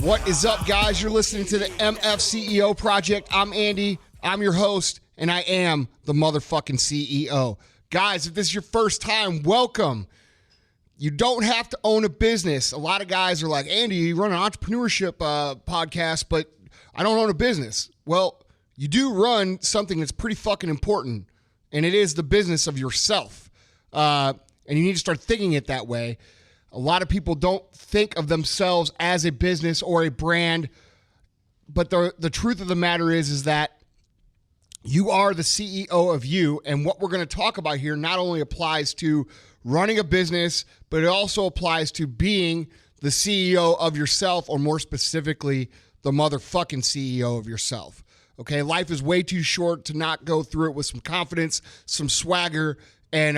What is up, guys? You're listening to the MFCEO Project. I'm Andy. I'm your host, and I am the motherfucking CEO. Guys, if this is your first time, welcome. You don't have to own a business. A lot of guys are like, Andy, you run an entrepreneurship podcast, but I don't own a business. Well, you do run something that's pretty fucking important, and it is the business of yourself. And you need to start thinking it that way. A lot of people don't think of themselves as a business or a brand, but the truth of the matter is that you are the CEO of you, and what we're going to talk about here not only applies to running a business, but it also applies to being the CEO of yourself, or more specifically, the motherfucking CEO of yourself. Okay, life is way too short to not go through it with some confidence, some swagger, and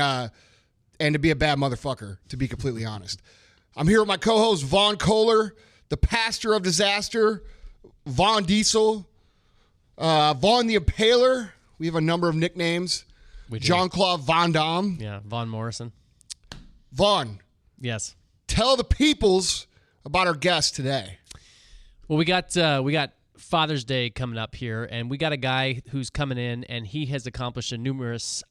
to be a bad motherfucker, to be completely honest. I'm here with my co-host, Vaughn Kohler, the pastor of disaster, Vaughn Diesel, Vaughn the Impaler. We have a number of nicknames. Jean-Claude Van Damme. Yeah, Vaughn Morrison. Vaughn. Yes. Tell the peoples about our guest today. Well, we got Father's Day coming up here, and we got a guy who's coming in, and he has accomplished numerous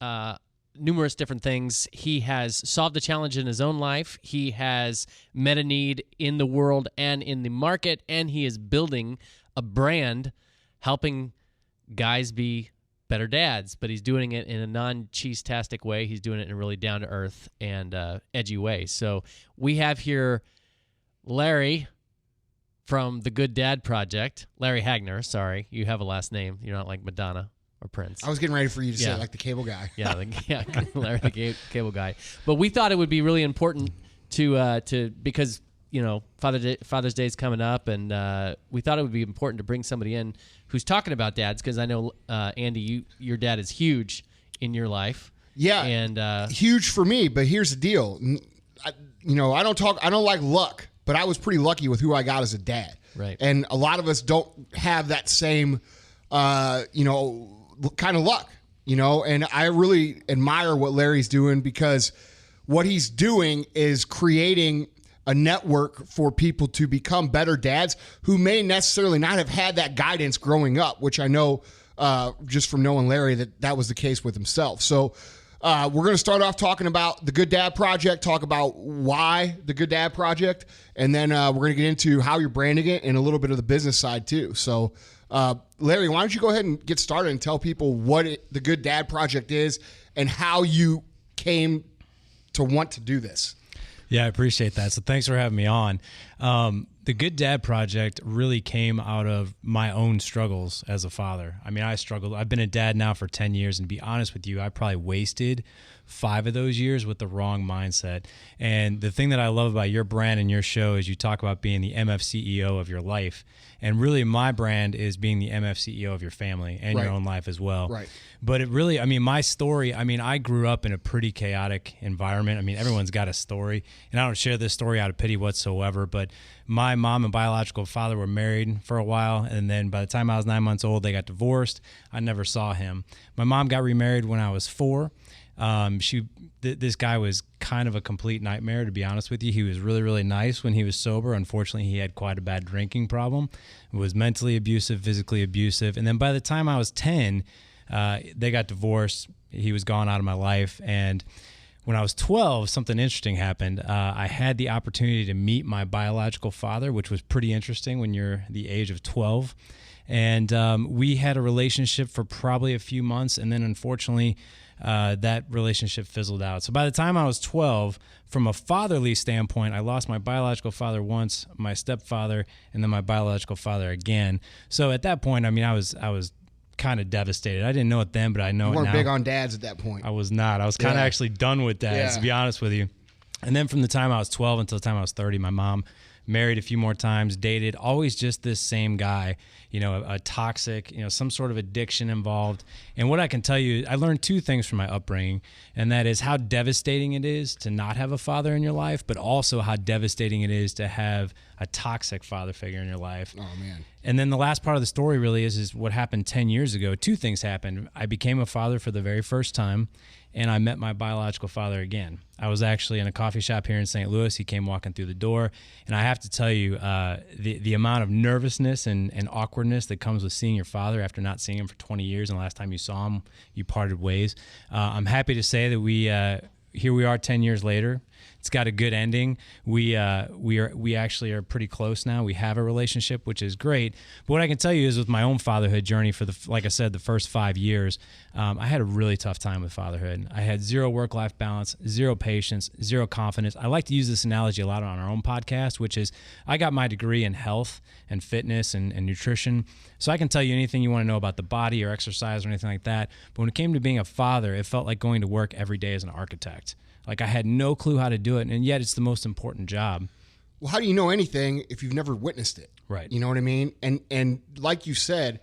different things. He has solved a challenge in his own life. He has met a need in the world and in the market, and he is building a brand helping guys be better dads, but he's doing it in a non-cheese-tastic way. He's doing it in a really down-to-earth and edgy way. So we have here Larry from the Good Dad Project. Larry Hagner, sorry. You have a last name. You're not like Madonna or Prince. I was getting ready for you to say like the cable guy. Yeah, Larry the cable guy. But we thought it would be really important to because Father's Day is coming up, and we thought it would be important to bring somebody in who's talking about dads, because I know Andy, your dad is huge in your life. Yeah, and huge for me. But here's the deal. I don't like luck, but I was pretty lucky with who I got as a dad. Right. And a lot of us don't have that same, kind of luck, and I really admire what Larry's doing, because what he's doing is creating a network for people to become better dads who may necessarily not have had that guidance growing up, which I know just from knowing Larry that was the case with himself. So we're going to start off talking about the Good Dad Project, talk about why the Good Dad Project, and then we're going to get into how you're branding it and a little bit of the business side too. So Larry, why don't you go ahead and get started and tell people what the Good Dad Project is and how you came to want to do this. Yeah, I appreciate that. So thanks for having me on. The Good Dad Project really came out of my own struggles as a father. I mean, I struggled. I've been a dad now for 10 years, and to be honest with you, I probably wasted 5 of those years with the wrong mindset. And the thing that I love about your brand and your show is you talk about being the MFCEO of your life. And really, my brand is being the MFCEO of your family and your own life as well. Right. But it really, my story, I grew up in a pretty chaotic environment. Everyone's got a story, and I don't share this story out of pity whatsoever, but my mom and biological father were married for a while, and then by the time I was 9 months old, they got divorced. I never saw him. My mom got remarried when I was 4. This guy was kind of a complete nightmare, to be honest with you. He was really, really nice when he was sober. Unfortunately, he had quite a bad drinking problem. Was mentally abusive, physically abusive. And then by the time I was 10, they got divorced. He was gone out of my life. And when I was 12, something interesting happened. I had the opportunity to meet my biological father, which was pretty interesting when you're the age of 12. And we had a relationship for probably a few months, and then unfortunately, that relationship fizzled out. So by the time I was 12, from a fatherly standpoint, I lost my biological father once, my stepfather, and then my biological father again. So at that point, I was kind of devastated. I didn't know it then, but I know it now. You weren't big on dads at that point. I was not. I was kind of actually done with dads, to be honest with you. And then from the time I was 12 until the time I was 30, my mom married a few more times, dated, always just this same guy, a toxic, some sort of addiction involved. And what I can tell you, I learned 2 things from my upbringing, and that is how devastating it is to not have a father in your life, but also how devastating it is to have a toxic father figure in your life. Oh, man. And then the last part of the story really is what happened 10 years ago. Two things happened. I became a father for the very first time, and I met my biological father again. I was actually in a coffee shop here in St. Louis. He came walking through the door, and I have to tell you, the amount of nervousness and awkwardness that comes with seeing your father after not seeing him for 20 years, and the last time you saw him, you parted ways. I'm happy to say that here we are 10 years later. It's got a good ending. We actually are pretty close now. We have a relationship, which is great. But what I can tell you is with my own fatherhood journey like I said, the first 5 years, I had a really tough time with fatherhood. I had zero work-life balance, zero patience, zero confidence. I like to use this analogy a lot on our own podcast, which is I got my degree in health and fitness and nutrition. So I can tell you anything you want to know about the body or exercise or anything like that. But when it came to being a father, it felt like going to work every day as an architect. Like I had no clue how to do it, and yet it's the most important job. Well, how do you know anything if you've never witnessed it? Right. You know what I mean? And like you said,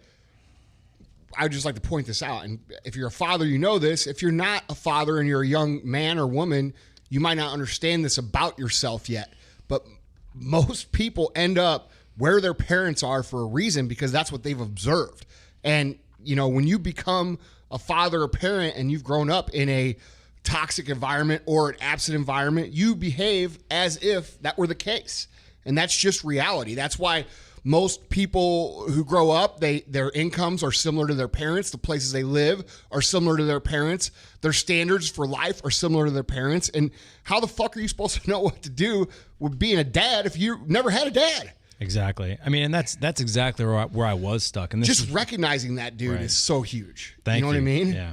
I would just like to point this out. And if you're a father, you know this. If you're not a father and you're a young man or woman, you might not understand this about yourself yet. But most people end up where their parents are for a reason because that's what they've observed. And, you know, when you become a father or parent and you've grown up in a toxic environment or an absent environment, you behave as if that were the case. And that's just reality. That's why most people who grow up, their incomes are similar to their parents. The places they live are similar to their parents. Their standards for life are similar to their parents. And how the fuck are you supposed to know what to do with being a dad if you never had a dad? Exactly. I mean, and that's exactly where I was stuck. And just recognizing that, dude, is so huge. Thank you. You know what I mean? Yeah.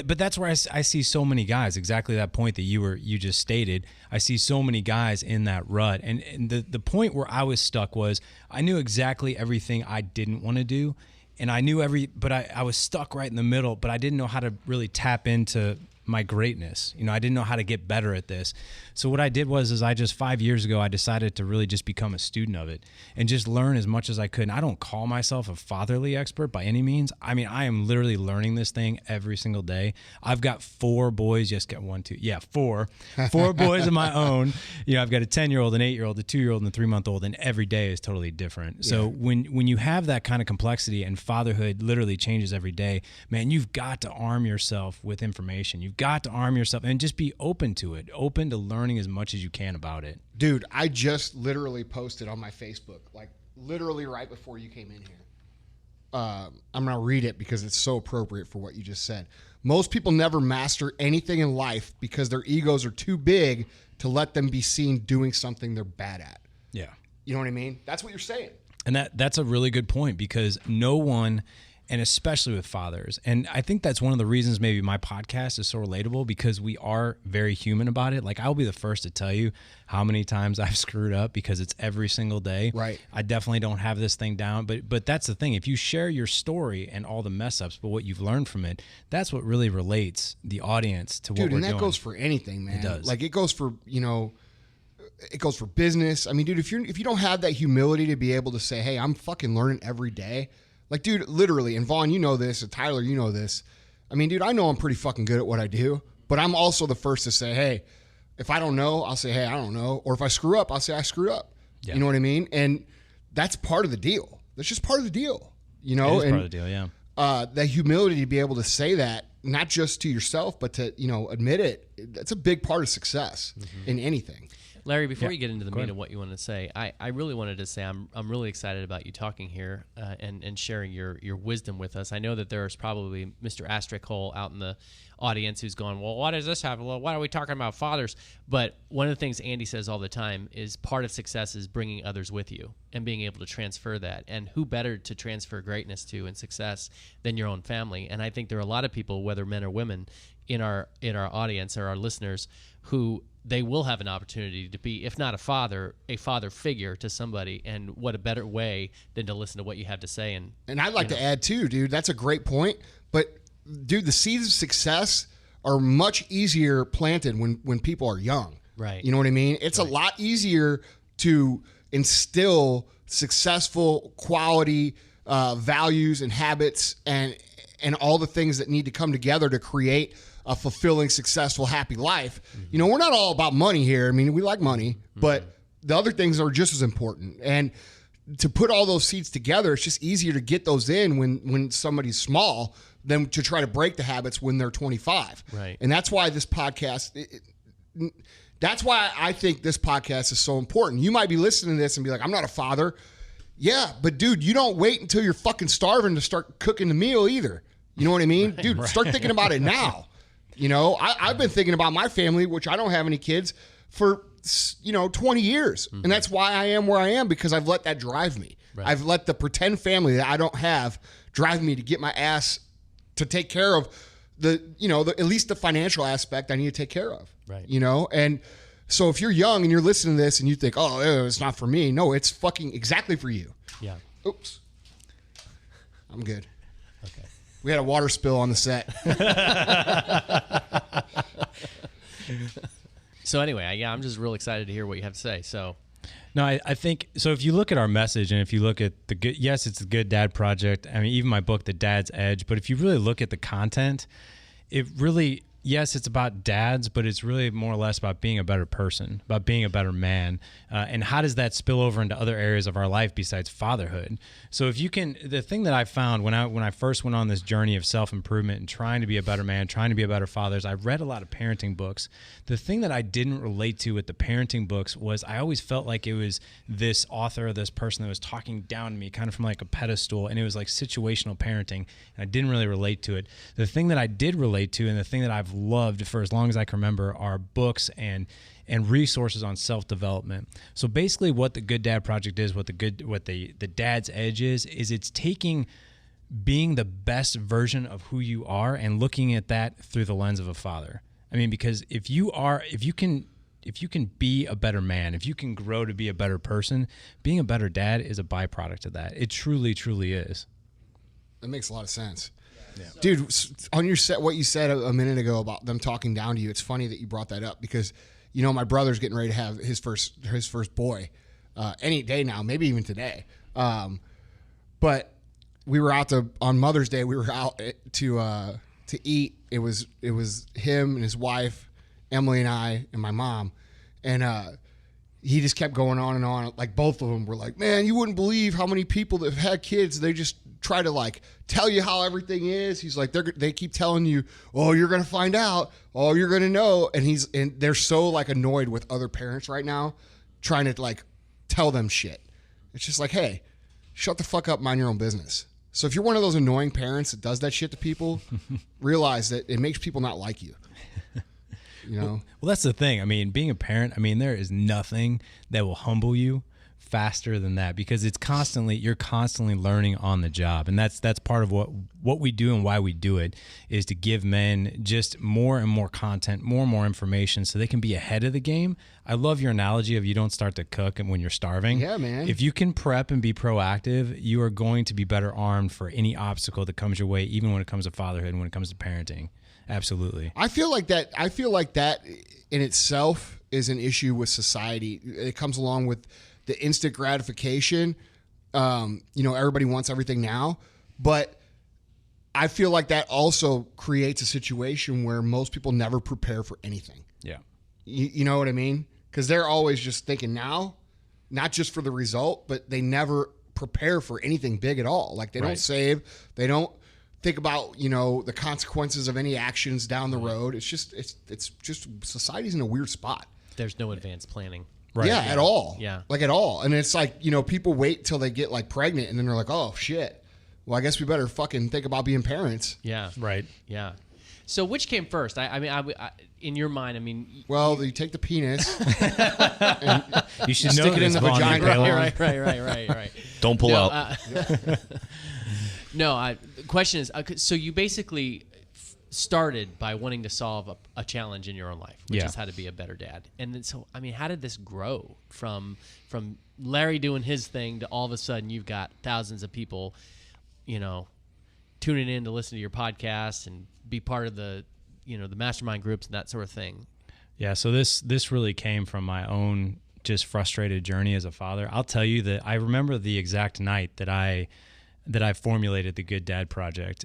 But that's where I see so many guys, exactly that point that you just stated. I see so many guys in that rut. And the point where I was stuck was I knew exactly everything I didn't want to do. And I knew but I was stuck right in the middle, but I didn't know how to really tap into my greatness. You know, I didn't know how to get better at this. So what I did was I just 5 years ago, I decided to really just become a student of it and just learn as much as I could. And I don't call myself a fatherly expert by any means. I mean, I am literally learning this thing every single day. I've got 4 boys, four boys of my own. You know, I've got a 10-year-old, an 8-year-old, a 2-year-old, and a 3-month-old, and every day is totally different. Yeah. So when you have that kind of complexity and fatherhood literally changes every day, man, you've got to arm yourself with information. You've got to arm yourself and just be open to it, open to learning as much as you can about it. Dude, I just literally posted on my Facebook, like literally right before you came in here. I'm going to read it because it's so appropriate for what you just said. Most people never master anything in life because their egos are too big to let them be seen doing something they're bad at. Yeah. You know what I mean? That's what you're saying. And that's a really good point because no one, and especially with fathers. And I think that's one of the reasons maybe my podcast is so relatable because we are very human about it. Like I'll be the first to tell you how many times I've screwed up because it's every single day. Right. I definitely don't have this thing down, but that's the thing. If you share your story and all the mess ups, but what you've learned from it, that's what really relates the audience to what we're doing. Dude, and that goes for anything, man. It does. Like it goes for, it goes for business. I mean, dude, if you don't have that humility to be able to say, hey, I'm fucking learning every day. Like, dude, literally, and Vaughn, you know this, and Tyler, you know this. I mean, dude, I know I'm pretty fucking good at what I do, but I'm also the first to say, hey, if I don't know, I'll say, hey, I don't know. Or if I screw up, I'll say I screwed up. Yeah. You know what I mean? And that's part of the deal. That's just part of the deal, you know? It is part of the deal, yeah. That humility to be able to say that, not just to yourself, but to, admit it, that's a big part of success in anything. Larry, before you get into the meat of what you wanted to say, I really wanted to say I'm really excited about you talking here and sharing your wisdom with us. I know that there's probably Mr. Asterisk Hole out in the audience who's going, well, what does this have? Well, why are we talking about fathers? But one of the things Andy says all the time is part of success is bringing others with you and being able to transfer that. And who better to transfer greatness to and success than your own family? And I think there are a lot of people, whether men or women, in our audience or our listeners who they will have an opportunity to be, if not a father figure to somebody. And what a better way than to listen to what you have to say. And I'd like to add too, dude, that's a great point. But dude, the seeds of success are much easier planted when people are young. Right. You know what I mean? It's a lot easier to instill successful quality values and habits and all the things that need to come together to create a fulfilling, successful, happy life. We're not all about money here. I mean, we like money, but the other things are just as important. And to put all those seeds together, it's just easier to get those in when somebody's small than to try to break the habits when they're 25. Right. And that's why this podcast, that's why I think this podcast is so important. You might be listening to this and be like, I'm not a father. Yeah, but dude, you don't wait until you're fucking starving to start cooking the meal either. You know what I mean? Right, dude, start thinking about it now. You know, I've been thinking about my family, which I don't have any kids, for 20 years. And that's why I am where I am, because I've let that drive me. Right. I've let the pretend family that I don't have drive me to get my ass to take care of at least the financial aspect I need to take care of. Right. And so if you're young and you're listening to this and you think, oh, it's not for me. No, it's fucking exactly for you. Yeah. Oops. I'm good. Okay. We had a water spill on the set. So anyway, I'm just real excited to hear what you have to say. So, no, I think so. If you look at our message, and if you look at yes, it's the Good Dad Project. I mean, even my book, The Dad's Edge. But if you really look at the content, it really, yes, it's about dads, but it's really more or less about being a better person, about being a better man. And how does that spill over into other areas of our life besides fatherhood? So if you can, the thing that I found when I first went on this journey of self-improvement and trying to be a better man, trying to be a better father, is I read a lot of parenting books. The thing that I didn't relate to with the parenting books was I always felt like it was this author or this person that was talking down to me kind of from like a pedestal, and it was like situational parenting, and I didn't really relate to it. The thing that I did relate to, and the thing that I've loved for as long as I can remember, are books and resources on self-development. So basically what the Good Dad Project is, what the Dad's Edge is it's taking being the best version of who you are and looking at that through the lens of a father. I mean, because if you can be a better man, if you can grow to be a better person, being a better dad is a byproduct of that. It truly, truly is. That makes a lot of sense. Yeah. Dude, on your set, what you said a minute ago about them talking down to you, it's funny that you brought that up, because my brother's getting ready to have his first boy any day now, maybe even today. But we were out on Mother's Day. We were out to eat. It was him and his wife, Emily and I, and my mom, and he just kept going on and on. Like both of them were like, "Man, you wouldn't believe how many people that have had kids. They just try to like tell you how everything is." He's like, they keep telling you, "Oh, you're gonna find out. Oh, you're gonna know." And they're so like annoyed with other parents right now, trying to like tell them shit. It's just like, hey, shut the fuck up, mind your own business. So if you're one of those annoying parents that does that shit to people, realize that it makes people not like you. Well, that's the thing. I mean, being a parent, I mean, there is nothing that will humble you faster than that, because you're constantly learning on the job. And that's part of what we do and why we do it, is to give men just more and more content, more and more information, so they can be ahead of the game. I love your analogy of you don't start to cook when you're starving. Yeah, man. If you can prep and be proactive, you are going to be better armed for any obstacle that comes your way, even when it comes to fatherhood and when it comes to parenting. Absolutely. I feel like that in itself is an issue with society. It comes along with the instant gratification. Everybody wants everything now, but I feel like that also creates a situation where most people never prepare for anything. Yeah. You know what I mean? Because they're always just thinking now, not just for the result, but they never prepare for anything big at all. Like they don't save, they don't think about, the consequences of any actions down the road. It's just society's in a weird spot. There's no advanced planning. Right. Yeah, at all. Yeah. Like at all. And it's like, people wait till they get like pregnant and then they're like, oh shit. Well, I guess we better fucking think about being parents. Yeah. Right. Yeah. So which came first? I mean, in your mind, I mean. Well, you take the penis. And you should stick it in the vagina. Right. Don't pull out. The question is, so you basically started by wanting to solve a challenge in your own life, which is how to be a better dad. And then, so, I mean, how did this grow from Larry doing his thing to all of a sudden you've got thousands of people, tuning in to listen to your podcast and be part of the mastermind groups and that sort of thing? Yeah. So this really came from my own just frustrated journey as a father. I'll tell you that I remember the exact night that I formulated the Good Dad Project.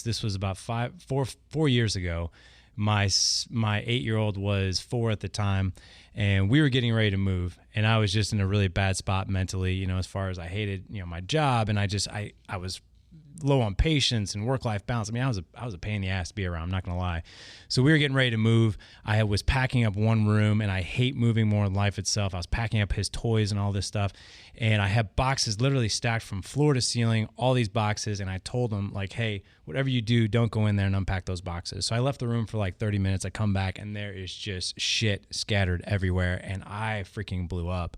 This was about 4 years ago. My 8-year-old was 4 at the time, and we were getting ready to move, and I was just in a really bad spot mentally, you know, as far as I hated, you know, my job, and I was low on patience and work-life balance. I mean, I was a pain in the ass to be around, I'm not going to lie. So we were getting ready to move. I was packing up one room, and I hate moving more than life itself. I was packing up his toys and all this stuff, and I had boxes literally stacked from floor to ceiling, all these boxes, and I told him, like, hey, whatever you do, don't go in there and unpack those boxes. So I left the room for like 30 minutes. I come back, and there is just shit scattered everywhere, and I freaking blew up.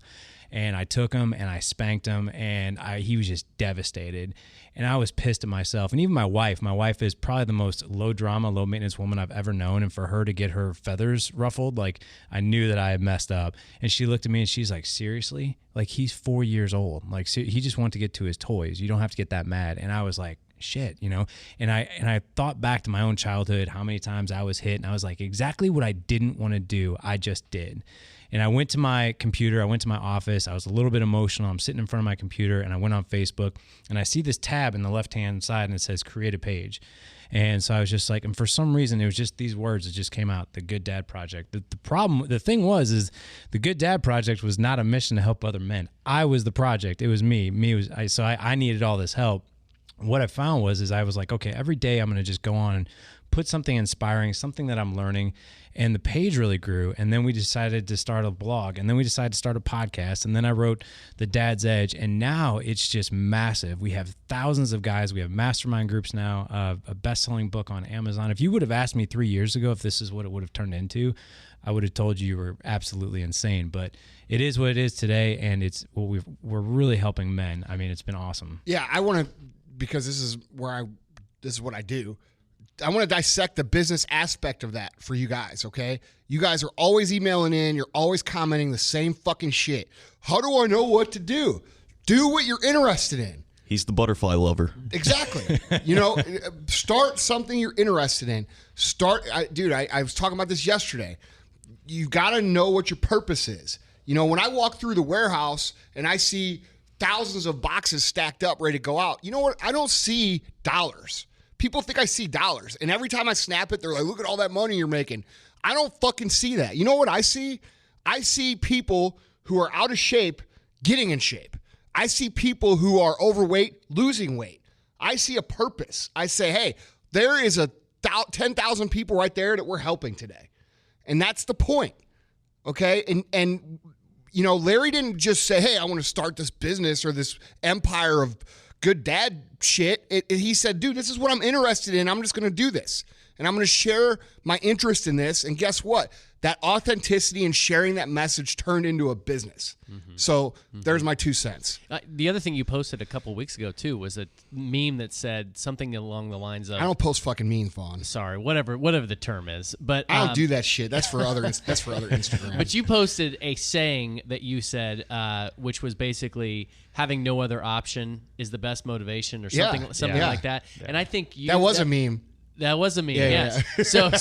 And I took him and I spanked him, and he was just devastated. And I was pissed at myself. And even my wife is probably the most low drama, low maintenance woman I've ever known. And for her to get her feathers ruffled, like, I knew that I had messed up. And she looked at me and she's like, seriously? Like, he's 4 years old. Like, he just wanted to get to his toys. You don't have to get that mad. And I was like, shit, you know? And I thought back to my own childhood, how many times I was hit. And I was like, exactly what I didn't want to do, I just did. And I went to my computer, I went to my office, I was a little bit emotional, I'm sitting in front of my computer, and I went on Facebook, and I see this tab in the left-hand side, and it says create a page. And so I was just like, and for some reason, it was just these words that just came out, the Good Dad Project. The thing was the Good Dad Project was not a mission to help other men. I was the project, it was me. So I needed all this help. What I found was I was like, okay, every day I'm going to just go on and put something inspiring, something that I'm learning. And the page really grew. And then we decided to start a blog. And then we decided to start a podcast. And then I wrote The Dad's Edge. And now it's just massive. We have thousands of guys. We have mastermind groups now, a best-selling book on Amazon. If you would have asked me 3 years ago if this is what it would have turned into, I would have told you were absolutely insane. But it is what it is today. And it's we're really helping men. I mean, it's been awesome. Yeah, I want to, because this is what I do. I want to dissect the business aspect of that for you guys, okay? You guys are always emailing in. You're always commenting the same fucking shit. How do I know what to do? Do what you're interested in. He's the butterfly lover. Exactly. You know, start something you're interested in. I was talking about this yesterday. You got to know what your purpose is. You know, when I walk through the warehouse and I see thousands of boxes stacked up ready to go out, you know what? I don't see dollars. People think I see dollars. And every time I snap it, they're like, look at all that money you're making. I don't fucking see that. You know what I see? I see people who are out of shape getting in shape. I see people who are overweight losing weight. I see a purpose. I say, hey, there is 10,000 people right there that we're helping today. And that's the point. Okay? And you know, Larry didn't just say, hey, I want to start this business or this empire of good dad shit. He said, dude, this is what I'm interested in. I'm just going to do this. And I'm going to share my interest in this. And guess what? That authenticity and sharing that message turned into a business. Mm-hmm. So there's my 2 cents. The other thing you posted a couple weeks ago, too, was a meme that said something along the lines of... I don't post fucking memes, Vaughn. Sorry, whatever the term is. But I don't do that shit. That's for other Instagram. But you posted a saying that you said, which was basically having no other option is the best motivation or something like that. Yeah. And I think that was a meme. That was a meme, yes. Yeah.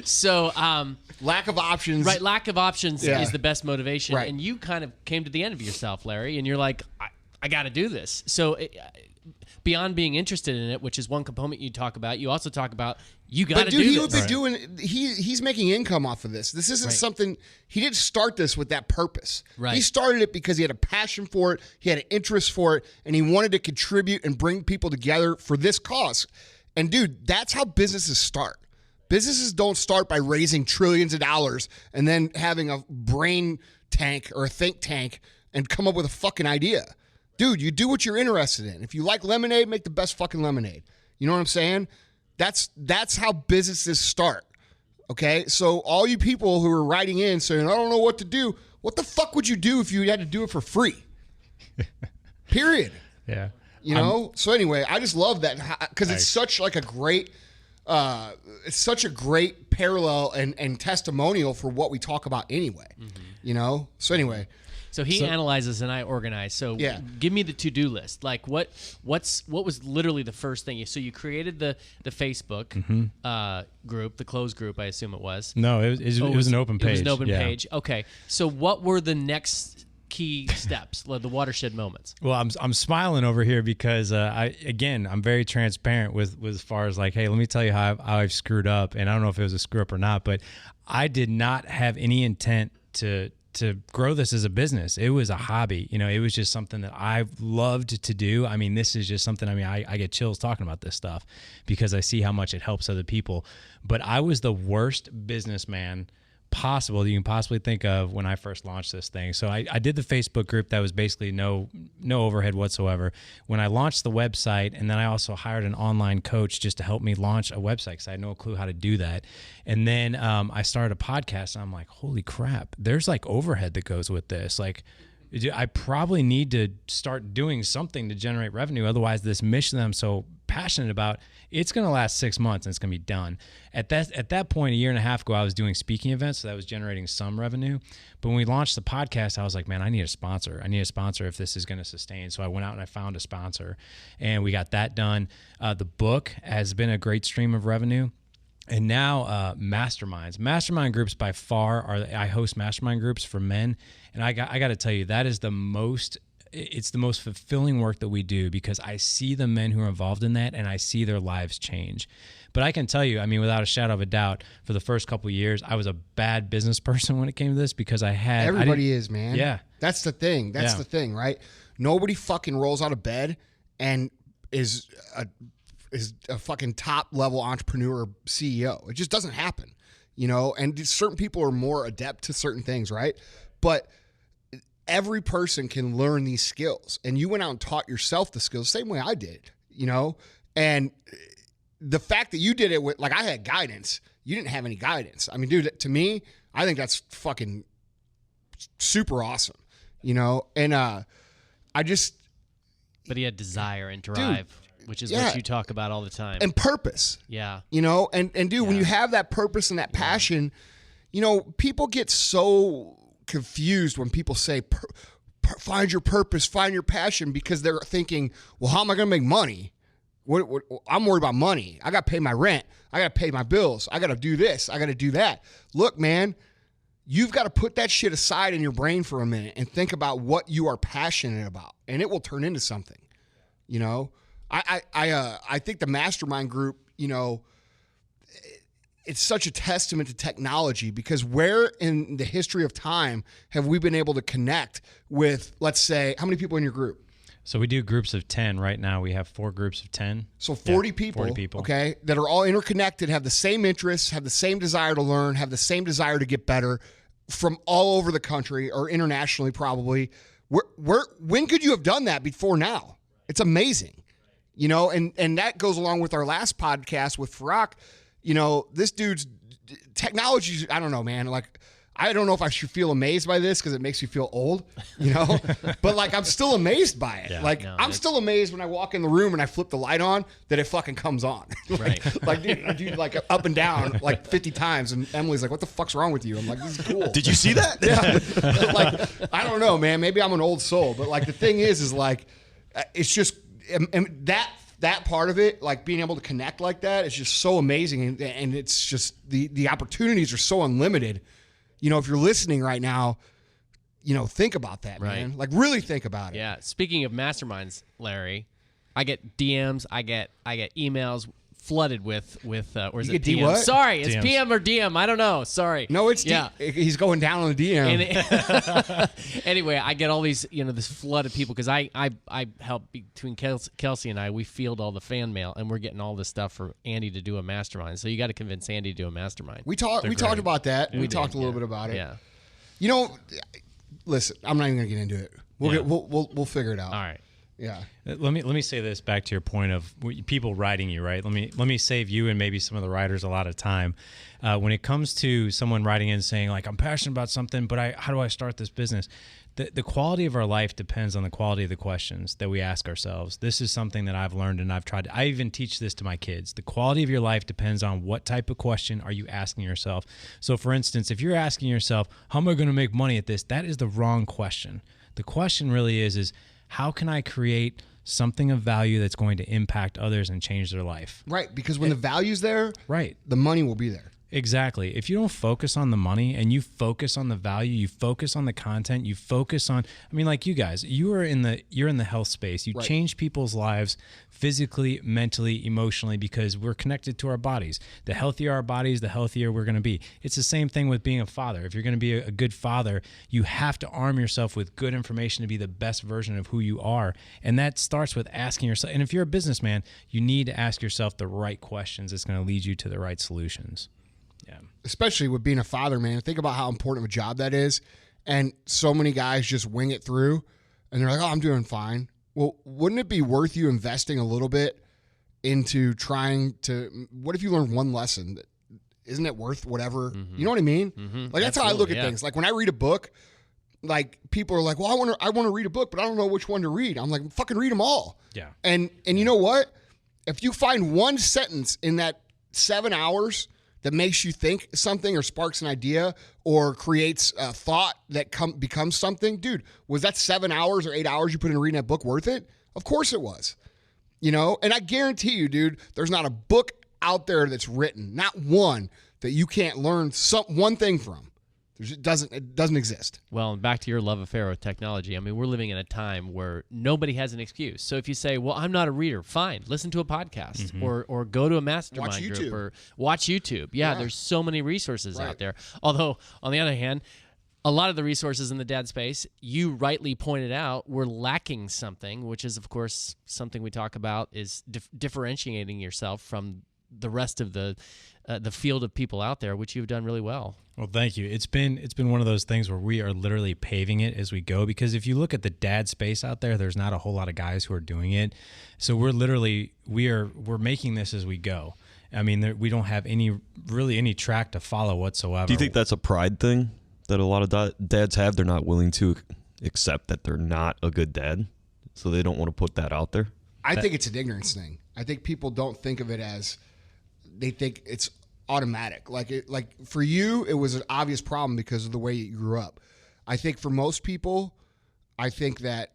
So lack of options. Right, lack of options is the best motivation. Right. And you kind of came to the end of yourself, Larry, and you're like, I got to do this. So beyond being interested in it, which is one component you talk about, you also talk about you got to do this. He's making income off of this. This isn't something, he didn't start this with that purpose. Right. He started it because he had a passion for it, he had an interest for it, and he wanted to contribute and bring people together for this cause. And dude, that's how businesses start. Businesses don't start by raising trillions of dollars and then having a brain tank or a think tank and come up with a fucking idea. Dude, you do what you're interested in. If you like lemonade, make the best fucking lemonade. You know what I'm saying? That's how businesses start. Okay? So all you people who are writing in saying, I don't know what to do, what the fuck would you do if you had to do it for free? Period. Yeah. You know? So anyway, I just love that because it's such like a great it's such a great parallel and testimonial for what we talk about anyway. Mm-hmm. You know? So anyway. So he analyzes and I organize. So give me the to-do list. Like what was literally the first thing? So you created the Facebook group, the closed group, I assume it was. No, it was an open page. It was an open page. Okay. So what were the next key steps, the watershed moments? Well, I'm smiling over here because I'm very transparent with as far as like, hey, let me tell you how I've screwed up, and I don't know if it was a screw up or not, but I did not have any intent to grow this as a business. It was a hobby. It was just something that I loved to do. I mean, this is just something, I get chills talking about this stuff because I see how much it helps other people. But I was the worst businessman possible that you can possibly think of when I first launched this thing. So I did the Facebook group that was basically no overhead whatsoever. When I launched the website, and then I also hired an online coach just to help me launch a website because I had no clue how to do that. And then I started a podcast, and I'm like, holy crap, there's like overhead that goes with this. Like, I probably need to start doing something to generate revenue. Otherwise, this mission that I'm so passionate about, it's going to last 6 months and it's going to be done. At that point, a year and a half ago, I was doing speaking events, so that was generating some revenue. But when we launched the podcast, I was like, man, I need a sponsor. I need a sponsor if this is going to sustain. So I went out and I found a sponsor, and we got that done. The book has been a great stream of revenue. And now mastermind groups by far I host mastermind groups for men. And I got to tell you, that is it's the most fulfilling work that we do because I see the men who are involved in that and I see their lives change. But I can tell you, without a shadow of a doubt, for the first couple of years, I was a bad business person when it came to this because everybody is, man. Yeah. That's the thing. That's the thing, right? Nobody fucking rolls out of bed and is a fucking top level entrepreneur CEO. It just doesn't happen, and certain people are more adept to certain things, right? But every person can learn these skills, and you went out and taught yourself the skills the same way I did, and the fact that you did it with, like, I had guidance, you didn't have any guidance. Dude, to me, I think that's fucking super awesome, and but he had desire and drive. Dude, which is what you talk about all the time. And purpose. Yeah. And dude, when you have that purpose and that passion, people get so confused when people say, find your purpose, find your passion, because they're thinking, well, how am I going to make money? I'm worried about money. I got to pay my rent. I got to pay my bills. I got to do this. I got to do that. Look, man, you've got to put that shit aside in your brain for a minute and think about what you are passionate about, and it will turn into something, I think the mastermind group, it's such a testament to technology, because where in the history of time have we been able to connect with, let's say, how many people in your group? So we do groups of 10 right now. We have 4 groups of 10. So 40 people, okay, that are all interconnected, have the same interests, have the same desire to learn, have the same desire to get better, from all over the country or internationally probably. When could you have done that before now? It's amazing. And that goes along with our last podcast with Farak. This dude's technology, I don't know, man. Like, I don't know if I should feel amazed by this because it makes you feel old, but like, I'm still amazed by it. Yeah, I'm still amazed when I walk in the room and I flip the light on that it fucking comes on. Like, dude, like up and down like 50 times. And Emily's like, what the fuck's wrong with you? I'm like, this is cool. Did you see that? Yeah. Like, I don't know, man. Maybe I'm an old soul, but like, the thing is like, it's just, and that part of it, like being able to connect like that, is just so amazing, and it's just the opportunities are so unlimited. If you're listening right now, think about that, man. Like, really think about it. Yeah. Speaking of masterminds, Larry, I get DMs, I get emails flooded with or is it DM? Sorry, it's DMs. PM or DM. I don't know. Sorry. No, it's he's going down on the DM. Anyway, I get all these, this flood of people because I help between Kelsey and I. We field all the fan mail, and we're getting all this stuff for Andy to do a mastermind. So you got to convince Andy to do a mastermind. We talked about that. We talked a little bit about it. Yeah. Listen, I'm not even gonna get into it. We'll figure it out. All right. Yeah. Let me say this back to your point of people writing you, right? Let me save you and maybe some of the writers a lot of time. When it comes to someone writing in saying, like, I'm passionate about something, but how do I start this business? The quality of our life depends on the quality of the questions that we ask ourselves. This is something that I've learned, and I've tried. I even teach this to my kids. The quality of your life depends on what type of question are you asking yourself. So, for instance, if you're asking yourself, how am I going to make money at this? That is the wrong question. The question really is how can I create something of value that's going to impact others and change their life? Right, because when the value's there, right, the money will be there. Exactly. If you don't focus on the money and you focus on the value, you focus on the content, you focus on, I mean, like you guys, you're in the health space. You change people's lives physically, mentally, emotionally, because we're connected to our bodies. The healthier our bodies, the healthier we're going to be. It's the same thing with being a father. If you're going to be a good father, you have to arm yourself with good information to be the best version of who you are. And that starts with asking yourself. And if you're a businessman, you need to ask yourself the right questions that's going to lead you to the right solutions. Yeah. Especially with being a father, man. Think about how important of a job that is. And so many guys just wing it through and they're like, oh, I'm doing fine. Well, wouldn't it be worth you investing a little bit into trying to, what if you learn one lesson? Isn't it worth whatever? Mm-hmm. You know what I mean? Mm-hmm. Like, that's how I look at things. Like, when I read a book, like, people are like, well, I want to read a book, but I don't know which one to read. I'm like, fucking read them all. Yeah. And you know what? If you find one sentence in that 7 hours that makes you think something or sparks an idea or creates a thought that becomes something, dude, was that 7 hours or 8 hours you put in reading that book worth it? Of course it was. You know, and I guarantee you, dude, there's not a book out there that's written, not one, that you can't learn one thing from. It doesn't exist. Well, and back to your love affair with technology. I mean, we're living in a time where nobody has an excuse. So if you say, well, I'm not a reader, fine, listen to a podcast or go to a mastermind group or watch YouTube. Yeah, there's so many resources out there. Although, on the other hand, a lot of the resources in the dad space, you rightly pointed out, we're lacking something, which is, of course, something we talk about is differentiating yourself from the rest of the field of people out there, which you've done really well. Well, thank you. It's been one of those things where we are literally paving it as we go, because if you look at the dad space out there, there's not a whole lot of guys who are doing it. So we're making this as we go. I mean, we don't have any track to follow whatsoever. Do you think that's a pride thing that a lot of dads have? They're not willing to accept that they're not a good dad, so they don't want to put that out there? I think it's an ignorance thing. I think people don't think of it as, they think it's automatic. Like for you, it was an obvious problem because of the way you grew up. I think for most people, I think that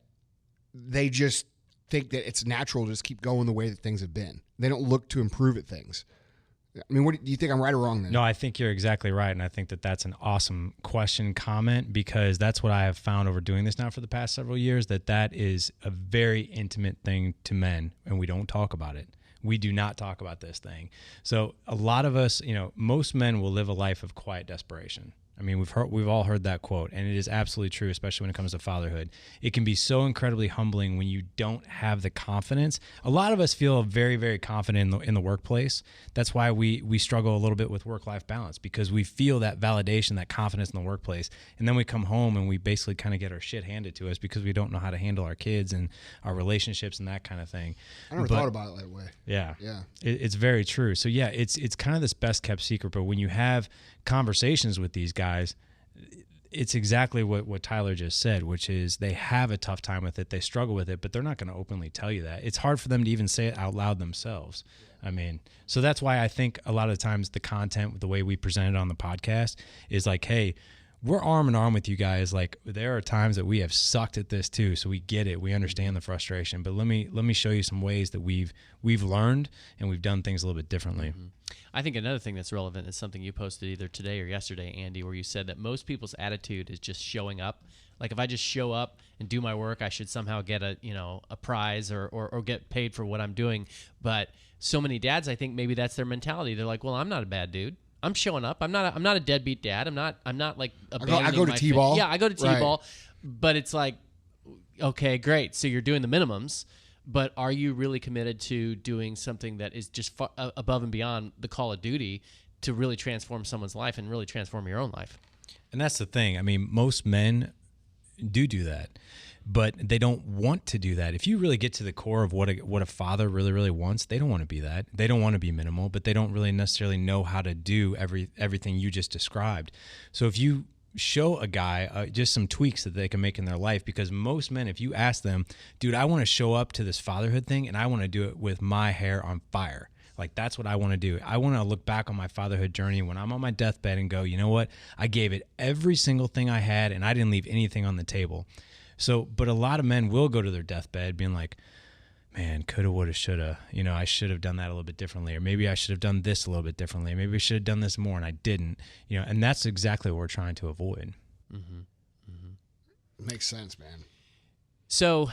they just think that it's natural to just keep going the way that things have been. They don't look to improve at things. I mean, what do you think? I'm right or wrong then? No, I think you're exactly right. And I think that that's an awesome comment, because that's what I have found over doing this now for the past several years, that is a very intimate thing to men, and we don't talk about it. We do not talk about this thing. So a lot of us, most men will live a life of quiet desperation. I mean, we've all heard that quote, and it is absolutely true, especially when it comes to fatherhood. It can be so incredibly humbling when you don't have the confidence. A lot of us feel very, very confident in the workplace. That's why we struggle a little bit with work-life balance, because we feel that validation, that confidence in the workplace, and then we come home and we basically kind of get our shit handed to us because we don't know how to handle our kids and our relationships and that kind of thing. I never thought about it that way. Yeah. It's very true. So yeah, it's kind of this best-kept secret, but when you have conversations with these guys, it's exactly what Tyler just said, which is they have a tough time with it, they struggle with it, but they're not going to openly tell you that. It's hard for them to even say it out loud themselves. I mean, so that's why I think a lot of times the content, the way we present it on the podcast, is like, hey, we're arm in arm with you guys. Like, there are times that we have sucked at this too, so we get it, we understand the frustration, but let me show you some ways that we've learned and we've done things a little bit differently. Mm-hmm. I think another thing that's relevant is something you posted either today or yesterday, Andy, where you said that most people's attitude is just showing up. Like, if I just show up and do my work, I should somehow get a prize or get paid for what I'm doing. But so many dads, I think maybe that's their mentality. They're like, well, I'm not a bad dude. I'm showing up. I'm not a deadbeat dad. I'm not like abandoning I go to T-ball. Yeah, I go to T-ball. But it's like, okay, great. So you're doing the minimums, but are you really committed to doing something that is just above and beyond the call of duty to really transform someone's life and really transform your own life? And that's the thing. I mean, most men do that, but they don't want to do that. If you really get to the core of what a father really, really wants, they don't want to be that. They don't want to be minimal, but they don't really necessarily know how to do everything you just described. So if you show a guy just some tweaks that they can make in their life, because most men, if you ask them, dude, I want to show up to this fatherhood thing and I want to do it with my hair on fire. Like, that's what I want to do. I want to look back on my fatherhood journey when I'm on my deathbed and go, you know what? I gave it every single thing I had and I didn't leave anything on the table. So, but a lot of men will go to their deathbed being like, man, coulda, woulda, shoulda. I should have done that a little bit differently, or maybe I should have done this a little bit differently. Maybe I should have done this more, and I didn't. And that's exactly what we're trying to avoid. Makes sense, man. So,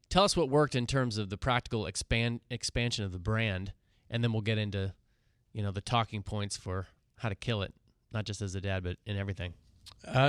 tell us what worked in terms of the practical expansion of the brand, and then we'll get into, the talking points for how to kill it, not just as a dad, but in everything.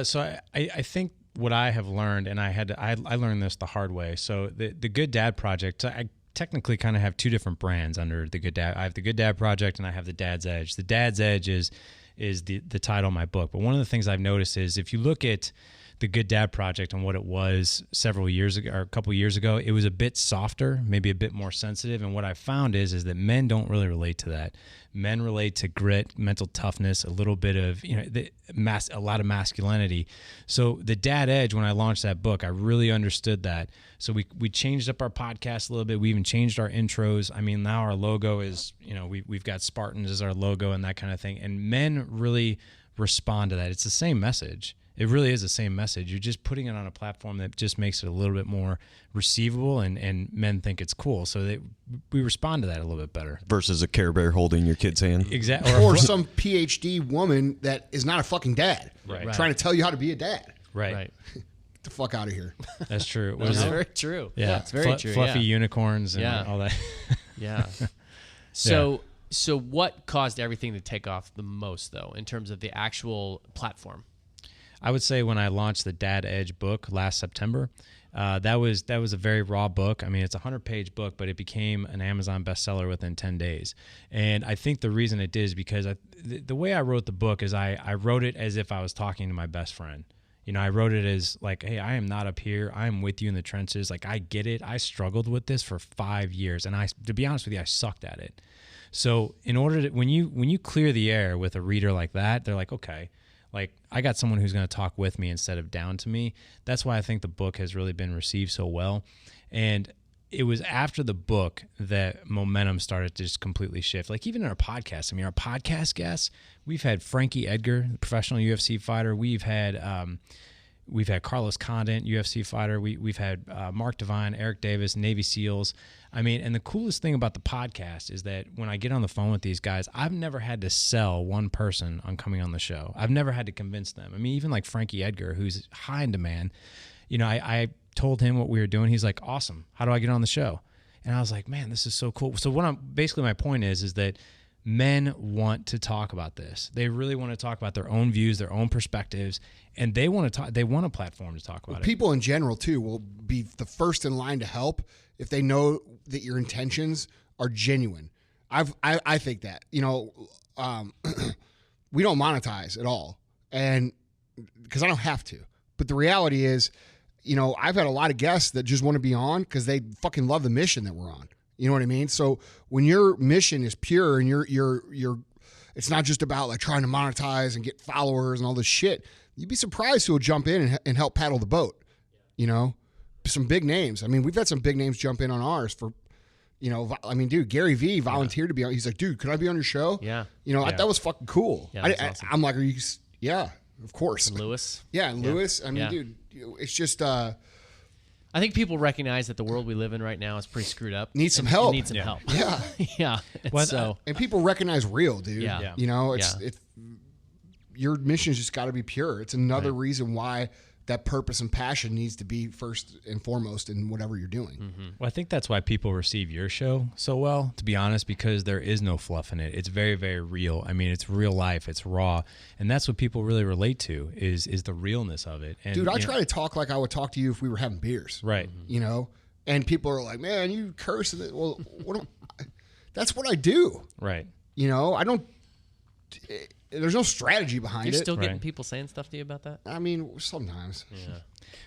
So I think what I have learned, and I learned this the hard way. So the Good Dad Project, I technically kind of have two different brands under the Good Dad. I have the Good Dad Project, and I have the Dad's Edge. The Dad's Edge is the title of my book. But one of the things I've noticed is if you look at the Good Dad Project and what it was several years ago, or a couple years ago, it was a bit softer, maybe a bit more sensitive. And what I found is that men don't really relate to that. Men relate to grit, mental toughness, a little bit of, a lot of masculinity. So the Dad Edge, when I launched that book, I really understood that. So we changed up our podcast a little bit. We even changed our intros. I mean, now our logo is, we've got Spartans as our logo and that kind of thing. And men really respond to that. It's the same message. It really is the same message. You're just putting it on a platform that just makes it a little bit more receivable, and men think it's cool. So we respond to that a little bit better. Versus a Care Bear holding your kid's hand. Exactly. Or some PhD woman that is not a fucking dad. Right. Trying to tell you how to be a dad. Right. Get the fuck out of here. That's true. That's very true. Yeah, it's very true. Fluffy yeah. unicorns and all that. Yeah. So what caused everything to take off the most, though, in terms of the actual platform? I would say when I launched the Dad Edge book last September, that was a very raw book. I mean, it's a 100-page book, but it became an Amazon bestseller within 10 days. And I think the reason it did is because the way I wrote the book is I wrote it as if I was talking to my best friend. I wrote it as like, hey, I am not up here. I am with you in the trenches. Like, I get it. I struggled with this for 5 years. And to be honest with you, I sucked at it. So in order to, when you clear the air with a reader like that, they're like, okay, like, I got someone who's going to talk with me instead of down to me. That's why I think the book has really been received so well. And it was after the book that momentum started to just completely shift. Like, even in our podcast, I mean, our podcast guests, we've had Frankie Edgar, the professional UFC fighter. We've had Carlos Condit, UFC fighter. We've had Mark Devine, Eric Davis, Navy SEALs. I mean, and the coolest thing about the podcast is that when I get on the phone with these guys, I've never had to sell one person on coming on the show. I've never had to convince them. I mean, even like Frankie Edgar, who's high in demand, I told him what we were doing. He's like, awesome. How do I get on the show? And I was like, man, this is so cool. So basically my point is that men want to talk about this. They really want to talk about their own views, their own perspectives, and they want to talk. They want a platform to talk about it. People in general too will be the first in line to help if they know that your intentions are genuine. I think that we don't monetize at all, and because I don't have to. But the reality is, I've had a lot of guests that just want to be on because they fucking love the mission that we're on. You know what I mean? So when your mission is pure and you're it's not just about like trying to monetize and get followers and all this shit. You'd be surprised who will jump in and help paddle the boat. Some big names. I mean, we've had some big names jump in on ours for, dude, Gary Vee volunteered to be on. He's like, dude, could I be on your show? Yeah. That was fucking cool. Yeah, that's awesome. I'm like, are you? Yeah, of course. And Lewis. Yeah, and Lewis. I mean, dude, it's just. I think people recognize that the world we live in right now is pretty screwed up. Needs some help. Needs some help. Yeah. Yeah. And people recognize real, dude. Yeah. It's your mission's just got to be pure. It's another reason why that purpose and passion needs to be first and foremost in whatever you're doing. Mm-hmm. Well, I think that's why people receive your show so well, to be honest, because there is no fluff in it. It's very, very real. I mean, it's real life. It's raw. And that's what people really relate to is the realness of it. And, dude, I try to talk like I would talk to you if we were having beers. Right. And people are like, man, you curse. Well, that's what I do. Right. I don't. There's no strategy behind it. You're still getting people saying stuff to you about that? I mean, sometimes. Yeah.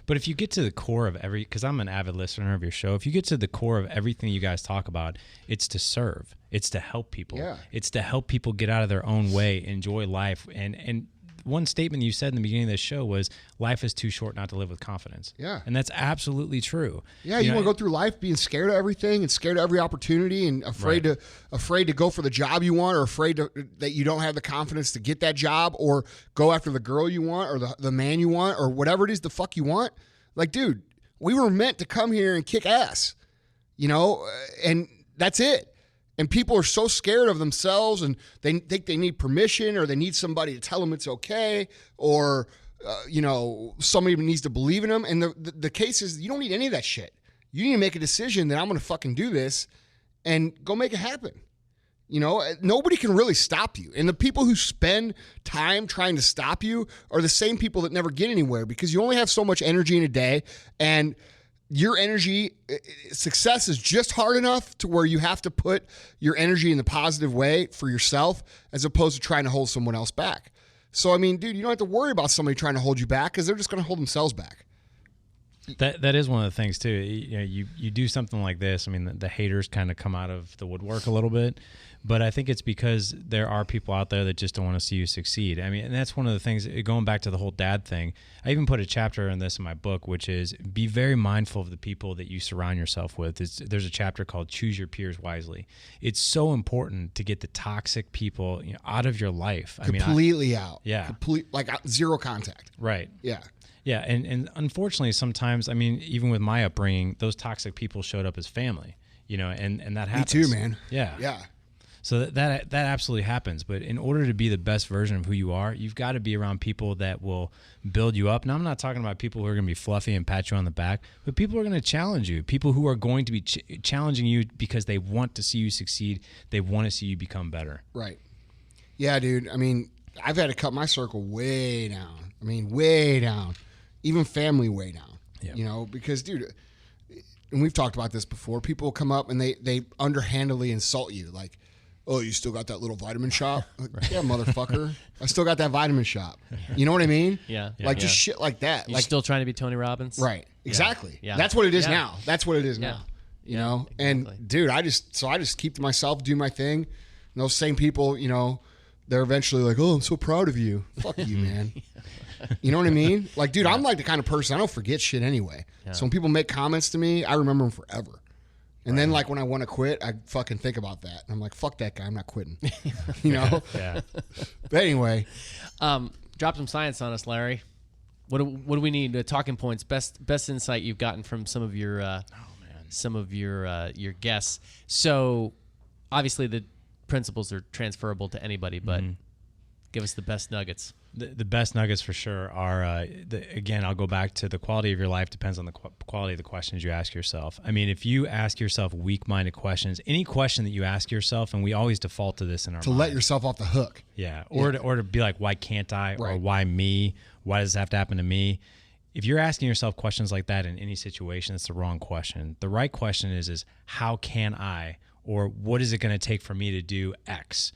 But if you get to the core of because I'm an avid listener of your show, if you get to the core of everything you guys talk about, it's to serve. It's to help people. Yeah. It's to help people get out of their own way, enjoy life. And one statement you said in the beginning of this show was, life is too short not to live with confidence. Yeah. And that's absolutely true. Yeah, you want to go through life being scared of everything and scared of every opportunity and afraid to go for the job you want, or afraid that you don't have the confidence to get that job, or go after the girl you want, or the man you want, or whatever it is the fuck you want. Like, dude, we were meant to come here and kick ass. and that's it. And people are so scared of themselves, and they think they need permission, or they need somebody to tell them it's okay, or somebody needs to believe in them. And the case is, you don't need any of that shit. You need to make a decision that I'm going to fucking do this and go make it happen. Nobody can really stop you. And the people who spend time trying to stop you are the same people that never get anywhere, because you only have so much energy in a day, and your energy success is just hard enough to where you have to put your energy in the positive way for yourself, as opposed to trying to hold someone else back. So, I mean, dude, you don't have to worry about somebody trying to hold you back, because they're just going to hold themselves back. That is one of the things too. You do something like this. I mean, the haters kind of come out of the woodwork a little bit, but I think it's because there are people out there that just don't want to see you succeed. I mean, and that's one of the things, going back to the whole dad thing. I even put a chapter on this in my book, which is be very mindful of the people that you surround yourself with. There's a chapter called Choose Your Peers Wisely. It's so important to get the toxic people out of your life. Completely out. Yeah. Like zero contact. Right. Yeah. Yeah, and unfortunately, sometimes, I mean, even with my upbringing, those toxic people showed up as family, and that happens. Me too, man. Yeah. Yeah. So that absolutely happens. But in order to be the best version of who you are, you've got to be around people that will build you up. Now, I'm not talking about people who are going to be fluffy and pat you on the back, but people who are going to challenge you, people who are going to be challenging you because they want to see you succeed. They want to see you become better. Right. Yeah, dude. I mean, I've had to cut my circle way down. Way down. Even family way down, because, dude, and we've talked about this before, people come up and they underhandedly insult you, like, oh, you still got that little vitamin shop? Like, yeah, motherfucker. I still got that vitamin shop. You know what I mean? Yeah. Just shit like that. You're still trying to be Tony Robbins? Right. Exactly. Yeah. That's what it is now. That's what it is now. Exactly. And, dude, I just keep to myself, do my thing. And those same people, they're eventually like, oh, I'm so proud of you. Fuck you, man. You know what I mean? Like, dude, I'm like the kind of person, I don't forget shit anyway. Yeah. So when people make comments to me, I remember them forever. And then, like, when I want to quit, I fucking think about that. And I'm like, fuck that guy, I'm not quitting. Yeah. But anyway. Drop some science on us, Larry. What do we need? Talking points, best insight you've gotten from some of your your guests. So, obviously, the principles are transferable to anybody, but give us the best nuggets. The best nuggets for sure are, again, I'll go back to the quality of your life depends on the quality of the questions you ask yourself. I mean, if you ask yourself weak-minded questions, any question that you ask yourself, and we always default to this in our mind. Let yourself off the hook. Yeah, or to be like, why can't I? Right. Or why me? Why does this have to happen to me? If you're asking yourself questions like that in any situation, it's the wrong question. The right question is how can I? Or what is it going to take for me to do X?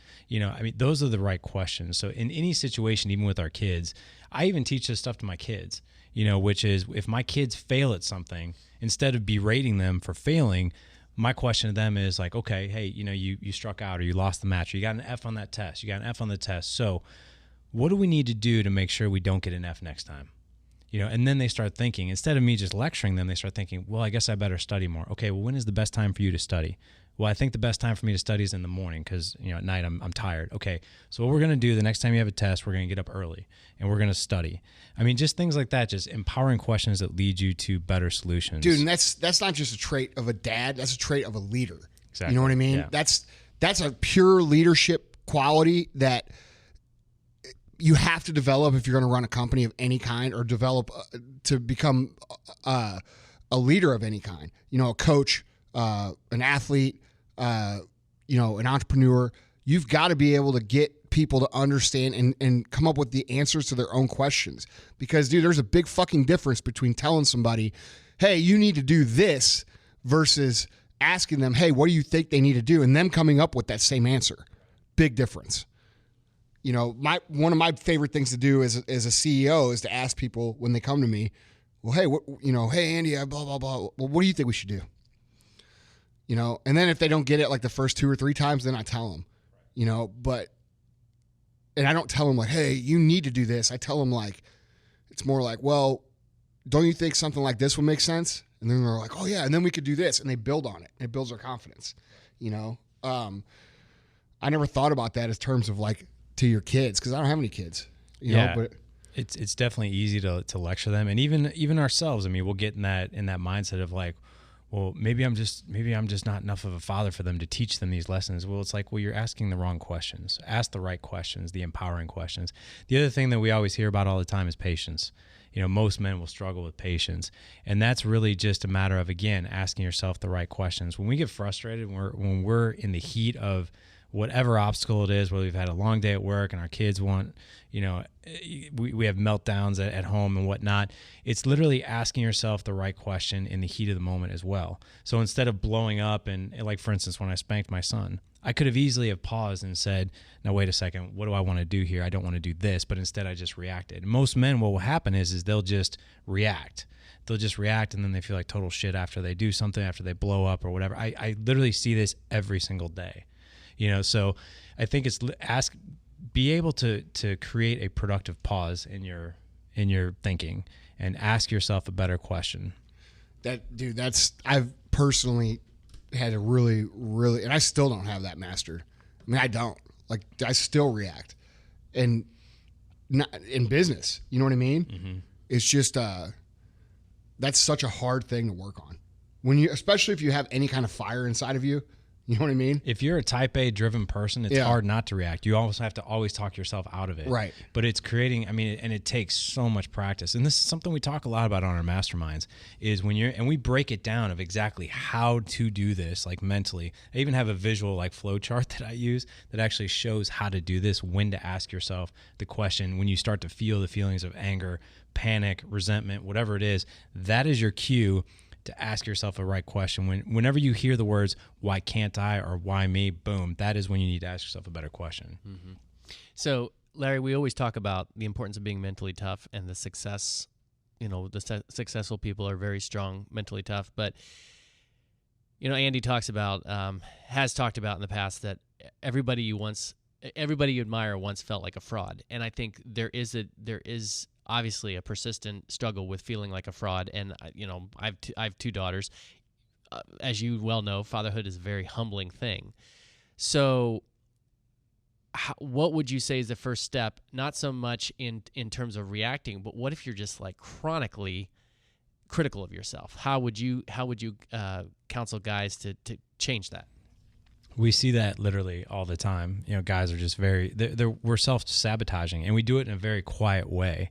Those are the right questions. So in any situation, even with our kids, I even teach this stuff to my kids, which is if my kids fail at something, instead of berating them for failing, my question to them is like, okay, hey, you struck out or you lost the match or you got an F on that test. You got an F on the test. So what do we need to do to make sure we don't get an F next time? And then they start thinking, instead of me just lecturing them, they start thinking, well, I guess I better study more. Okay, well, when is the best time for you to study? Well, I think the best time for me to study is in the morning because, at night I'm tired. Okay, so what we're going to do the next time you have a test, we're going to get up early and we're going to study. Just things like that, just empowering questions that lead you to better solutions. Dude, and that's not just a trait of a dad, that's a trait of a leader. Exactly. You know what I mean? Yeah. That's a pure leadership quality that you have to develop if you're going to run a company of any kind or develop to become a leader of any kind. A coach, an athlete, an entrepreneur. You've got to be able to get people to understand and come up with the answers to their own questions. Because, dude, there's a big fucking difference between telling somebody, hey, you need to do this versus asking them, hey, what do you think they need to do? And them coming up with that same answer. Big difference. One of my favorite things to do as a CEO is to ask people when they come to me, well, hey, hey, Andy, blah, blah, blah. Well, what do you think we should do? And then if they don't get it like the first 2 or 3 times, then I tell them, and I don't tell them like, hey, you need to do this. I tell them like, it's more like, well, don't you think something like this would make sense? And then they're like, oh yeah. And then we could do this. And they build on it. It builds their confidence. I never thought about that as terms of like to your kids. Cause I don't have any kids, know, but it's definitely easy to lecture them. And even ourselves, we'll get in that mindset of like, well, maybe I'm just not enough of a father for them to teach them these lessons. Well, it's like, well, you're asking the wrong questions. Ask the right questions, the empowering questions. The other thing that we always hear about all the time is patience. Most men will struggle with patience, and that's really just a matter of, again, asking yourself the right questions. When we get frustrated, when we're in the heat of whatever obstacle it is, whether we've had a long day at work and our kids want, we have meltdowns at home and whatnot, it's literally asking yourself the right question in the heat of the moment as well. So instead of blowing up and, like, for instance, when I spanked my son, I could have easily have paused and said, now, wait a second, what do I want to do here? I don't want to do this, but instead I just reacted. Most men, what will happen is they'll just react. They'll just react, and then they feel like total shit after they do something, after they blow up or whatever. I literally see this every single day. So I think it's be able to create a productive pause in your thinking and ask yourself a better question. I've personally had a really, and I still don't have that mastered. I mean, I don't. Like, I still react, and not in business. You know what I mean? Mm-hmm. It's just that's such a hard thing to work on especially if you have any kind of fire inside of you. You know what I mean? If you're a type A driven person, it's hard not to react. You also have to always talk yourself out of it. Right. But it's creating, and it takes so much practice. And this is something we talk a lot about on our masterminds, is and we break it down of exactly how to do this, like, mentally. I even have a visual, like, flow chart that I use that actually shows how to do this, when to ask yourself the question, when you start to feel the feelings of anger, panic, resentment, whatever it is, that is your cue to ask yourself the right question. Whenever you hear the words, why can't I, or why me, boom, that is when you need to ask yourself a better question. Mm-hmm. So, Larry, we always talk about the importance of being mentally tough and the success, successful people are very strong, mentally tough. But, Andy has talked about in the past that everybody you admire once felt like a fraud. And I think there is obviously a persistent struggle with feeling like a fraud. And, I have two daughters. As you well know, fatherhood is a very humbling thing. So what would you say is the first step, not so much in terms of reacting, but what if you're just, like, chronically critical of yourself? How would you counsel guys to change that? We see that literally all the time. Guys are just we're self-sabotaging, and we do it in a very quiet way.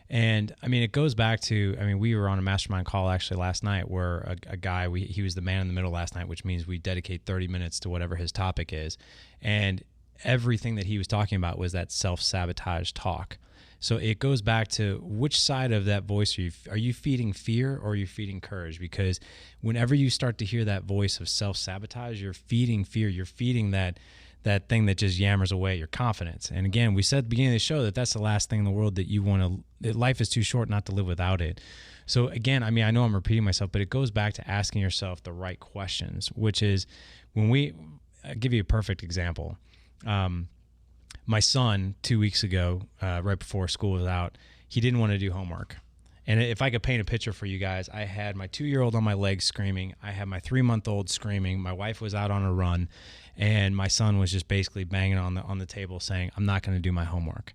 And it goes back to, we were on a mastermind call actually last night where a guy, he was the man in the middle last night, which means we dedicate 30 minutes to whatever his topic is. And everything that he was talking about was that self-sabotage talk. So it goes back to, which side of that voice are you feeding fear, or are you feeding courage? Because whenever you start to hear that voice of self-sabotage, you're feeding fear. You're feeding that thing that just yammers away your confidence. And again, we said at the beginning of the show that that's the last thing in the world that you want to, life is too short not to live without it. So again, I know I'm repeating myself, but it goes back to asking yourself the right questions, which is I'll give you a perfect example. My son, 2 weeks ago, right before school was out, he didn't want to do homework. And if I could paint a picture for you guys, I had my 2-year-old on my legs screaming. I had my 3-month-old screaming. My wife was out on a run, and my son was just basically banging on the table saying, I'm not going to do my homework.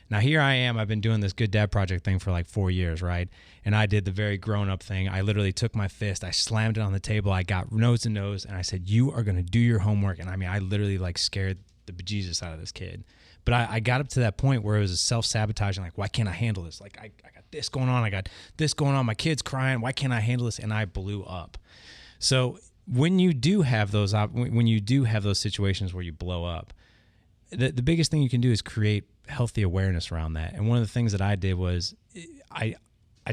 Now, here I am. I've been doing this Good Dad Project thing for like 4 years, right? And I did the very grown-up thing. I literally took my fist, I slammed it on the table, I got nose to nose, and I said, you are going to do your homework. And I literally, like, scared the bejesus out of this kid. But I got up to that point where it was a self-sabotaging, like, why can't I handle this? Like, I got this going on. I got this going on. My kid's crying. Why can't I handle this? And I blew up. So when you do have those situations where you blow up, the biggest thing you can do is create healthy awareness around that. And one of the things that I did was I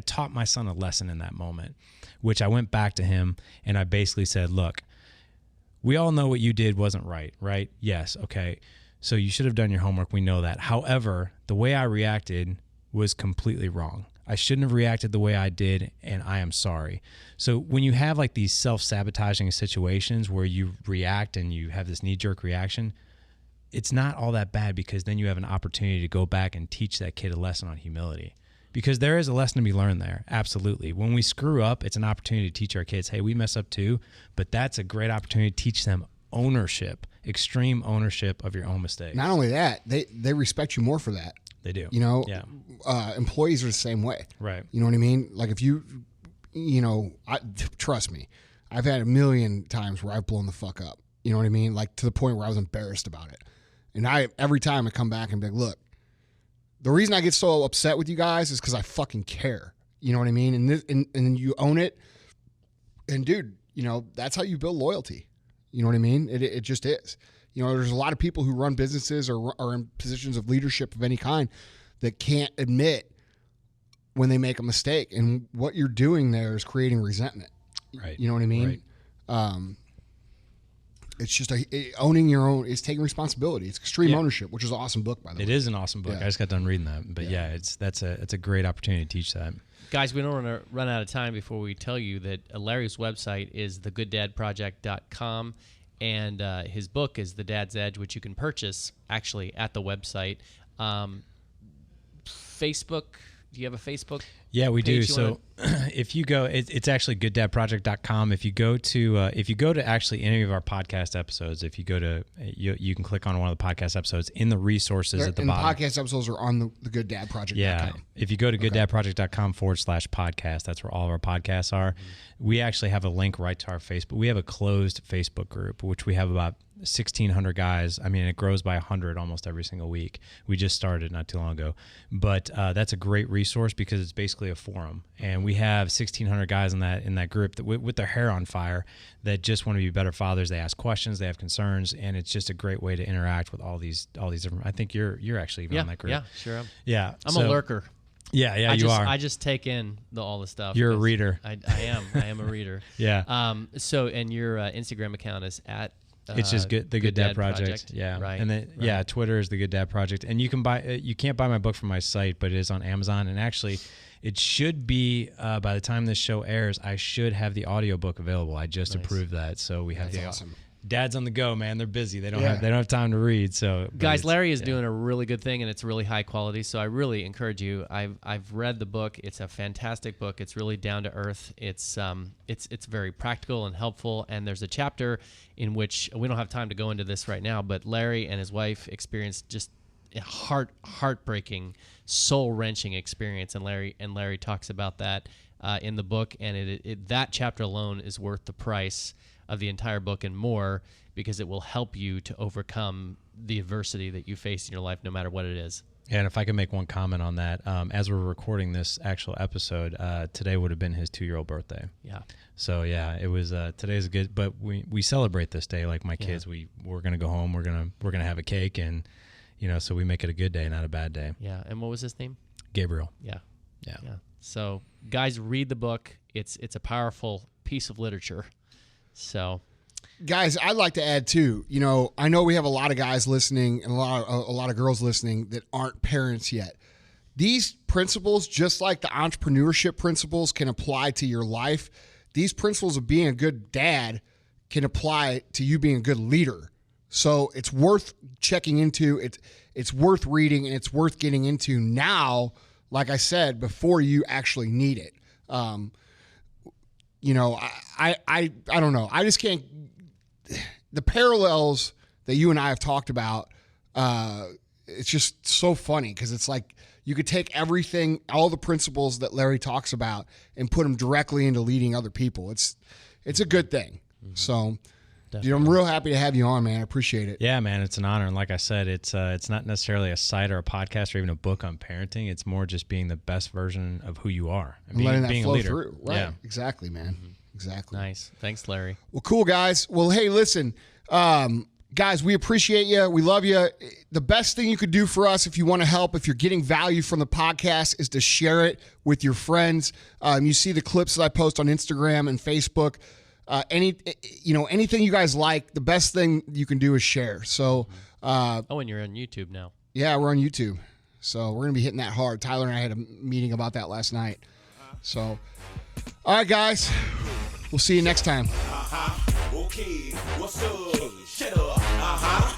taught my son a lesson in that moment, which I went back to him and I basically said, look, we all know what you did wasn't right, right? Yes. Okay. So you should have done your homework. We know that. However, the way I reacted was completely wrong. I shouldn't have reacted the way I did, and I am sorry. So when you have like these self-sabotaging situations where you react and you have this knee-jerk reaction, it's not all that bad, because then you have an opportunity to go back and teach that kid a lesson on humility. Because there is a lesson to be learned there, absolutely. When we screw up, it's an opportunity to teach our kids, hey, we mess up too, but that's a great opportunity to teach them ownership, extreme ownership of your own mistakes. Not only that, they respect you more for that. They do. Yeah. Employees are the same way. Right. You know what I mean? Like if trust me, I've had a million times where I've blown the fuck up. You know what I mean? Like to the point where I was embarrassed about it. And every time I come back and be like, look, the reason I get so upset with you guys is because I fucking care. You know what I mean? And you own it. And dude, you know, that's how you build loyalty. You know what I mean? It just is. You know, there's a lot of people who run businesses or are in positions of leadership of any kind that can't admit when they make a mistake. And what you're doing there is creating resentment. Right. You know what I mean? Right. It's just owning your own. It's taking responsibility. It's extreme ownership, which is an awesome book, by the way. It is an awesome book. I just got done reading that, but it's a great opportunity to teach that. Guys, we don't want to run out of time before we tell you that Larry's website is thegooddadproject.com, and his book is The Dad's Edge, which you can purchase actually at the website. Facebook. Do you have a Facebook? Yeah, we do. So if you go, it's actually gooddadproject.com. If you go to actually any of our podcast episodes, if you go to, you can click on one of the podcast episodes in the resources at the bottom. The podcast episodes are on the gooddadproject.com. Yeah. If you go to gooddadproject.com/podcast, that's where all of our podcasts are. Mm-hmm. We actually have a link right to our Facebook. We have a closed Facebook group, which we have about 1,600 guys. I mean, it grows by 100 almost every single week. We just started not too long ago, but that's a great resource because it's basically a forum, and we have 1,600 guys in that group that with their hair on fire that just want to be better fathers. They ask questions, they have concerns, and it's just a great way to interact with all these different. I think you're actually even on that group. Yeah, sure. Yeah, I'm a lurker. Yeah, you are. I just take in all the stuff. You're a reader. I am a reader. Yeah. So, and your Instagram account is at. It's just the Good Dad Project. Yeah. Right. And then Twitter is the Good Dad Project. And you can't buy my book from my site, but it is on Amazon. And actually, it should be by the time this show airs, I should have the audiobook available. I just approved that. So we have awesome. Dad's on the go, man. They're busy. They don't have time to read. So guys, Larry is doing a really good thing, and it's really high quality. So I really encourage you. I've read the book. It's a fantastic book. It's really down to earth. It's very practical and helpful. And there's a chapter in which we don't have time to go into this right now, but Larry and his wife experienced just a heartbreaking, soul-wrenching experience, and Larry talks about that in the book, and that chapter alone is worth the price of the entire book and more, because it will help you to overcome the adversity that you face in your life, no matter what it is. And if I could make one comment on that, as we're recording this actual episode, today would have been his 2-year-old birthday. Yeah. So yeah, it was. Today's a good, but we celebrate this day like my kids. We're gonna go home. We're gonna have a cake, and so we make it a good day, not a bad day. Yeah. And what was his name? Gabriel. Yeah. So guys, read the book. It's a powerful piece of literature. So, guys, I'd like to add too. I know we have a lot of guys listening and a lot of girls listening that aren't parents yet. These principles, just like the entrepreneurship principles, can apply to your life. These principles of being a good dad can apply to you being a good leader. So it's worth checking into. It's worth reading, and it's worth getting into now. Like I said, before you actually need it. I don't know. I just can't. The parallels that you and I have talked about, it's just so funny because it's like you could take everything, all the principles that Larry talks about, and put them directly into leading other people. It's a good thing. Mm-hmm. So, dude, I'm real happy to have you on, man. I appreciate it. Yeah, man, it's an honor. And like I said, it's not necessarily a site or a podcast or even a book on parenting. It's more just being the best version of who you are and letting that being flow a leader. Through. Right. Yeah. Exactly, man. Mm-hmm. Exactly. Nice. Thanks, Larry. Well, cool, guys. Well, hey, listen, guys, we appreciate you. We love you. The best thing you could do for us if you want to help, if you're getting value from the podcast, is to share it with your friends. You see the clips that I post on Instagram and Facebook. Anything you guys like, the best thing you can do is share. So, and you're on YouTube now. Yeah, we're on YouTube. So we're going to be hitting that hard. Tyler and I had a meeting about that last night. So, all right, guys, we'll see you next time. Okay, what's up? Shut up.